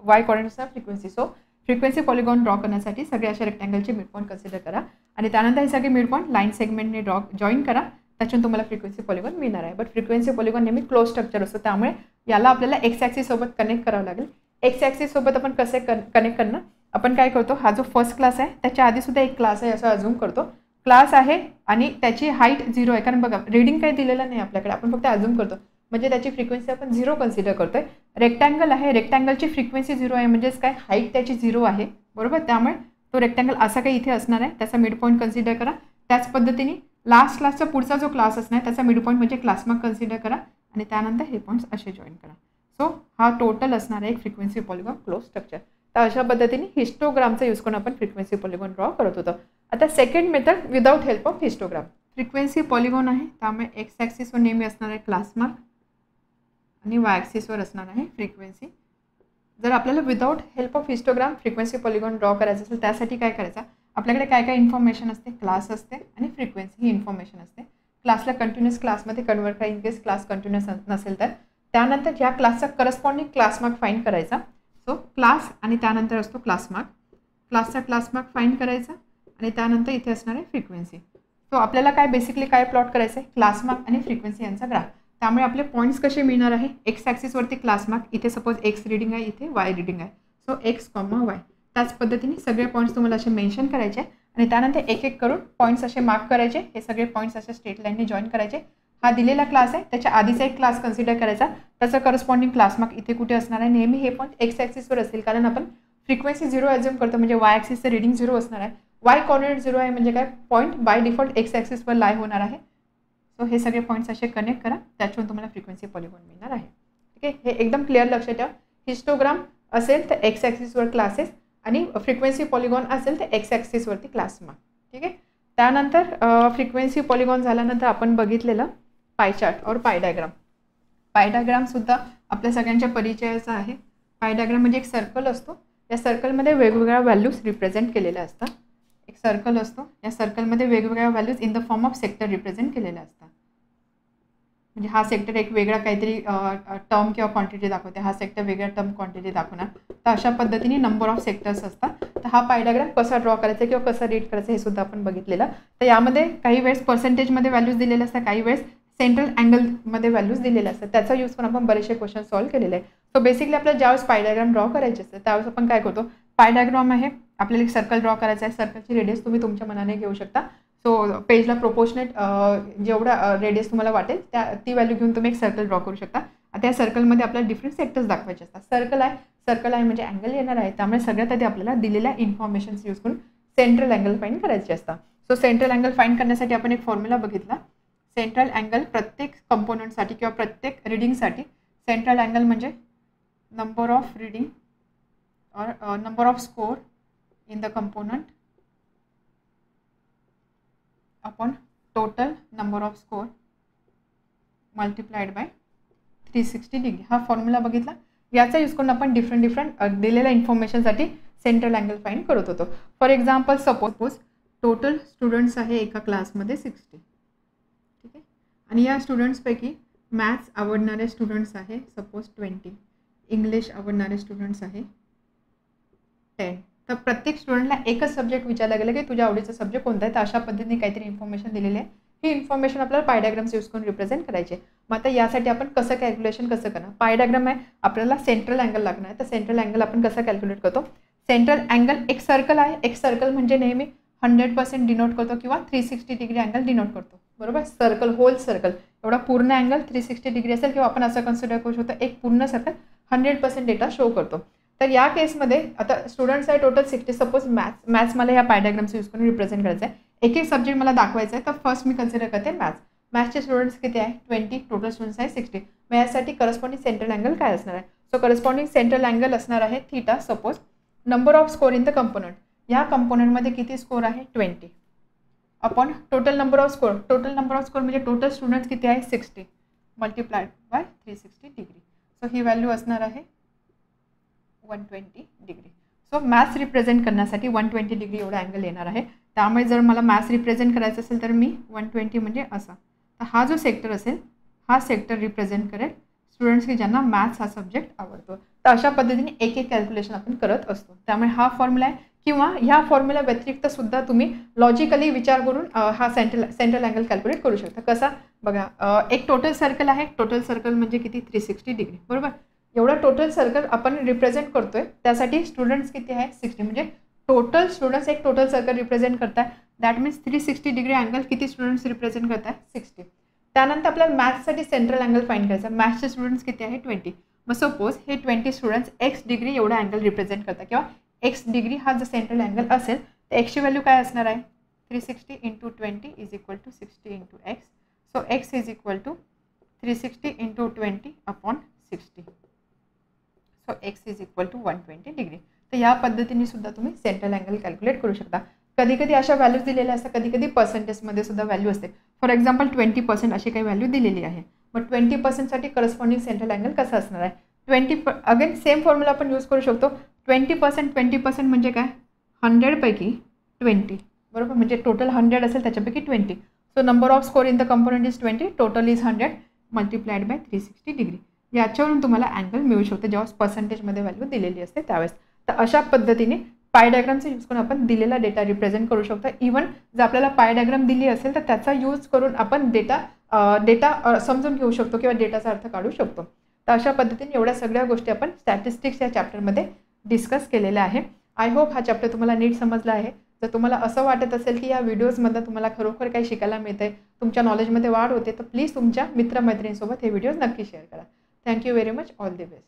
Y coordinate असणार frequency. So frequency polygon draw करण्यासाठी सगळे अशा रेक्टँगलचे मिड पॉईंट कन्सिडर करा आणि त्यानंतर हे सगळे मिड पॉईंट लाईन सेगमेंटने जॉईन करा, त्याच्यातून तुम्हाला फ्रिक्वेन्सी पॉलिगॉन मिळणार आहे. बट फ्रिक्वेन्सी पॉलिगॉन नेहमी क्लोज स्ट्रक्चर असतो, त्यामुळे याला आपल्याला एक्स ॲक्सिस सोबत कनेक्ट करावं लागेल. एक्स ॲक्सिस सोबत आपण कसे कनेक्ट करणार, आपण काय करतो, हा जो फर्स्ट क्लास आहे त्याच्या आधी सुद्धा एक क्लास आहे असं अझूम करतो. क्लास आहे आणि त्याची हाईट 0 आहे, कारण बघा रिडिंग काही दिलेलं नाही आपल्याकडे, आपण फक्त अझूम करतो म्हणजे त्याची फ्रिक्वेन्सी आपण 0 कन्सिडर करतोय. रेक्टँगल आहे, रेक्टँगलची फ्रिक्वेन्सी 0 आहे, म्हणजेच काय हाईट त्याची 0 आहे, बरोबर. त्यामुळे तो रेक्टँगल असा काही इथे असणार आहे, त्याचा मिड पॉईंट कन्सिडर करा. त्याच पद्धतीने लास्ट क्लासचा पुढचा जो क्लास असणार त्याचा मिड पॉईंट म्हणजे क्लास मार्क कन्सिडर करा आणि त्यानंतर हे पॉईंट्स असे जॉईन करा. सो हा टोटल असणार आहे एक फ्रिक्वेन्सी पॉलिगॉन क्लोज स्ट्रक्चर. तर अशा पद्धतीने हिस्टोग्रामचा यूज करून आपण फ्रिक्वेन्सी पॉलिगॉन ड्रॉ करत होतो. आता second method without help of histogram. Frequency polygon आहे, त्यामुळे एक्स ॲक्सिसवर नेहमी असणार आहे क्लास मार्क आणि वाय ॲक्सिसवर असणार आहे फ्रिक्वेन्सी. जर आपल्याला without help of histogram frequency polygon draw करायचं असेल त्यासाठी काय करायचं, आपल्याकडे काय काय इन्फॉर्मेशन असते, क्लास असते आणि फ्रिक्वेन्सी ही इन्फॉर्मेशन असते. क्लासला कंटिन्युअस क्लासमध्ये कन्वर्ट करा इन केस क्लास कंटिन्युअस नसेल तर. त्यानंतर ह्या क्लासचा करस्पॉन्डिंग क्लास मार्क फाइंड करायचा. सो क्लास आणि त्यानंतर असतो क्लास मार्क, क्लासचा क्लास मार्क फाइंड करायचा आणि त्यानंतर इथे असणार आहे फ्रिक्वेन्सी. सो आपल्याला काय बेसिकली काय प्लॉट करायचं आहे, क्लास मार्क आणि फ्रिक्वेन्सी यांचा ग्राफ. त्यामुळे आपले पॉईंट्स कसे मिळणार आहे, एक्स ॲक्सिसवरती क्लास मार्क, इथे सपोज एक्स रिडिंग आहे, इथे वाय रिडिंग आहे. So x comma y. त्याच पद्धतीने सगळे पॉईंट्स तुम्हाला असे मेन्शन करायचे आणि त्यानंतर एक एक करून पॉईंट्स असे मार्क करायचे. हे सगळे पॉईंट्स असे स्ट्रेट लाईनने जॉईन करायचे. हा दिलेला क्लास आहे, त्याच्या आधीचा एक क्लास कन्सिडर करायचा, त्याचा करस्पॉन्डिंग क्लास मार्क इथे कुठे असणार आहे. नेहमी हे पॉईंट एक्स ॲक्सिसवर असतील, कारण आपण फ्रिक्वेन्सी 0 ॲझ्युम करतो, म्हणजे वाय ॲक्सिसचं रिडिंग 0 असणार आहे. वाय कॉर्डिनेट 0 आहे म्हणजे काय, पॉईंट बाय डिफॉल्ट एक्स ॲक्सिसवर लाय होणार आहे. सो हे सगळे पॉईंट्स असे कनेक्ट करा, त्याच्यावरून तुम्हाला फ्रिक्वेन्सी पॉलिगॉन मिळणार आहे. ठीक आहे, हे एकदम क्लिअर लक्षात ठेवा. हिस्टोग्राम असेल तर एक्स ॲक्सिसवर क्लासेस आणि फ्रिक्वेन्सी पॉलिगॉन असेल तर एक्स ॲक्सिसवरती क्लास मार्क. ठीक आहे. त्यानंतर फ्रिक्वेन्सी पॉलिगॉन झाल्यानंतर आपण बघितलेलं पाय चार्ट और पाय डायग्राम. पाय डायग्रामसुद्धा आपल्या सगळ्यांच्या परिचयाचा आहे. पाय डायग्राम म्हणजे एक सर्कल असतो, या सर्कलमध्ये वेगवेगळ्या व्हॅल्यूज रिप्रेझेंट केलेल्या असतात. एक सर्कल असतो, या सर्कलमध्ये वेगवेगळ्या values in the form of sector represent केलेल्या असतात. म्हणजे हा सेक्टर एक वेगळा काहीतरी टर्म किंवा क्वांटिटी दाखवते, हा सेक्टर वेगळ्या टर्म क्वांटिटी दाखवणार. तर अशा पद्धतीने नंबर ऑफ सेक्टर्स असतात. तर हा पाय डायग्राम कसा ड्रॉ करायचा किंवा कसा रीड करायचा हे सुद्धा आपण बघितलेलं. तर यामध्ये काही वेळेस पर्सेंटेजमध्ये व्हॅल्यूज दिलेले असतात, काही वेळेस सेंट्रल अँगलमध्ये व्हॅल्यूज दिलेले असतात. त्याचा यूज करून आपण बरेचसे क्वेश्चन सॉल्व्ह केलेले आहे. सो बेसिकली आपल्याला ज्यावेळेस पाय डायग्राम ड्रॉ करायचे असते त्यावेळेस आपण काय करतो, पाय डायग्राम आहे, आपल्याला एक सर्कल ड्रॉ करायचा आहे, सर्कलची रेडियस तुम्ही तुमच्या मनाने घेऊ शकता. सो पेजला प्रोपोर्शनेट जेवढा रेडियस तुम्हाला वाटेल ती व्हॅल्यू घेऊन तुम्ही एक सर्कल ड्रॉ करू शकता. आता या सर्कलमध्ये आपल्याला डिफरंट सेक्टर्स दाखवायचे असतात. सर्कल आहे म्हणजे अँगल येणार आहे, त्यामुळे सगळ्यात आधी आपल्याला दिलेल्या इन्फॉर्मेशन्स यूज करून सेंट्रल अँगल फाइंड करायचे असतात. सो सेंट्रल अँगल फाइंड करण्यासाठी आपण एक फॉर्म्युला बघितला. सेंट्रल अँगल प्रत्येक कंपोनंटसाठी किंवा प्रत्येक रिडिंगसाठी सेंट्रल अँगल म्हणजे नंबर ऑफ रिडिंग और number off score in the component upon total number off score multiplied by 360 degree. हा फॉर्म्युला बघितला. याचा यूज करून आपण डिफरंट दिलेल्या इन्फॉर्मेशनसाठी सेंट्रल अँगल फाइंड करत होतो. For example suppose total students आहे एका क्लासमध्ये 60, ठीक आहे, आणि या स्टुडंट्सपैकी मॅथ्स आवडणारे स्टुडंट्स आहे सपोज 20, इंग्लिश आवडणारे स्टुडंट्स आहे 10. तर प्रत्येक स्टुडंटला एकच सब्जेक्ट विचारला गेला की तुझ्या आवडीचा सब्जेक्ट कोणता आहे. तर अशा पद्धतीने काहीतरी इन्फॉर्मेशन दिलेली आहे. ही इन्फॉर्मेशन आपल्याला पाय डायग्राम्स यूज करून रिप्रेझेंट करायचे. मग आता यासाठी आपण कसं कॅल्क्युलेशन कसं करणार. पाय डायग्राम आहे, आपल्याला सेंट्रल अँगल लागणार आहे. तर सेंट्रल अँगल आपण कसं कॅल्क्युलेट करतो. सेंट्रल अँगल एक सर्कल आहे. एक सर्कल म्हणजे नेहमी 100% डिनोट करतो किंवा 360 डिग्री अँगल डिनोट करतो, बरोबर. सर्कल, होल सर्कल, एवढा पूर्ण अँगल 360 डिग्री असेल किंवा आपण असं कन्सिडर करू शकतो एक पूर्ण सर्कल 100% डेटा शो करतो. तर या केसमध्ये आता स्टुडंट्स आहे टोटल 60. सपोज मॅथ्स मला या पाय डायग्राम्स यूज करून रिप्रेझेंट करायचं आहे. एक सब्जेक्ट मला दाखवायचा आहे. तर फर्स्ट मी कन्सिडर करते मॅथ्सचे स्टुडंट्स किती आहे 20, टोटल स्टुडंट्स आहे 60. मग यासाठी करस्पॉन्डिंग सेंट्रल अँगल काय असणार आहे. सो करस्पॉन्डिंग सेंट्रल अँगल असणार आहे theta. Suppose number off score in the component, या कंपोनंटमध्ये किती स्कोर आहे 20 upon total number off score. Total number off score म्हणजे टोटल स्टुडंट्स किती आहे 60 multiplied by 360 degree. So he value असणार आहे 120 डिग्री. सो मॅथ्स रिप्रेझेंट करण्यासाठी 120 डिग्री एवढा अँगल येणार आहे. त्यामुळे जर मला मॅथ्स रिप्रेझेंट करायचं असेल तर मी 120 म्हणजे असा. तर हा जो सेक्टर असेल हा सेक्टर रिप्रेझेंट करेल स्टुडंट्स की ज्यांना मॅथ्स हा सब्जेक्ट आवडतो. तर अशा पद्धतीने एक कॅल्क्युलेशन आपण करत असतो. त्यामुळे हा फॉर्म्युला आहे किंवा ह्या फॉर्म्युला व्यतिरिक्त सुद्धा तुम्ही लॉजिकली विचार करून हा सेंट्रल अँगल कॅल्क्युलेट करू शकता. कसा बघा, एक टोटल सर्कल आहे. टोटल सर्कल म्हणजे किती 360 डिग्री, बरोबर. एवढा टोटल सर्कल आपण रिप्रेझेंट करतोय. त्यासाठी स्टुडंट्स किती आहे 60, म्हणजे टोटल स्टुडंट्स एक टोटल सर्कल रिप्रेझेंट करताय. दॅट मीन्स 360 डिग्री अँगल किती स्टुडंट्स रिप्रेझेंट करताय 60. त्यानंतर आपल्याला मॅथ्ससाठी सेंट्रल अँगल फाइंड करायचा. मॅथ्सचे स्टुडंट्स किती आहे 20. मग सपोज हे 20 स्टुडंट्स एक्स डिग्री एवढा अँगल रिप्रेझेंट करतात किंवा एक्स डिग्री हा जर सेंट्रल अँगल असेल तर एक्सची व्हॅल्यू काय असणार आहे 360 × 20 is equal to 60 × x. So x is equal to 360 × 20 upon 60. So x is equal to 120 degree. तर या पद्धतीने सुद्धा तुम्ही सेंट्रल अँगल कॅल्क्युलेट करू शकता. कधी कधी अशा व्हॅल्यूज दिलेल्या असतात, कधी कधी पर्सेंटेजमध्ये सुद्धा व्हॅल्यू असते. फॉर एक्झाम्पल 20% अशी काही व्हॅल्यू दिलेली आहे. मग 20%साठी करस्पॉन्डिंग सेंट्रल अँगल कसा असणार आहे. 20 अगेन सेम फॉर्म्युला आपण यूज करू शकतो. 20% म्हणजे काय 100 पैकी 20, बरोबर. म्हणजे टोटल 100 असेल त्याच्यापैकी 20. So number off score in the component is 20, total is 100 multiplied by 360 degree. याच्यावरून तुम्हाला अँगल मिळू शकतो जेव्हा पर्सेंटेजमध्ये व्हॅल्यू दिलेली असते त्यावेळेस. तर अशा पद्धतीने पाय डायग्रामचा यूज करून आपण दिलेला डेटा रिप्रेझेंट करू शकतो. इव्हन जर आपल्याला पाय डायग्राम दिली असेल तर त्याचा यूज करून आपण डेटा समजून घेऊ शकतो किंवा डेटाचा अर्थ काढू शकतो. तर अशा पद्धतीने एवढ्या सगळ्या गोष्टी आपण स्टॅटिस्टिक्स या चॅप्टरमध्ये डिस्कस केलेल्या आहे. आय होप हा चॅप्टर तुम्हाला नीट समजला आहे. जर तुम्हाला असं वाटत असेल की या व्हिडिओजमधनं तुम्हाला खरोखर काही शिकायला मिळतं आहे, तुमच्या नॉलेजमध्ये वाढ होते, तर प्लीज तुमच्या मित्रमैत्रिणींसोबत हे व्हिडिओज नक्की शेअर करा. Thank you very much. All the best.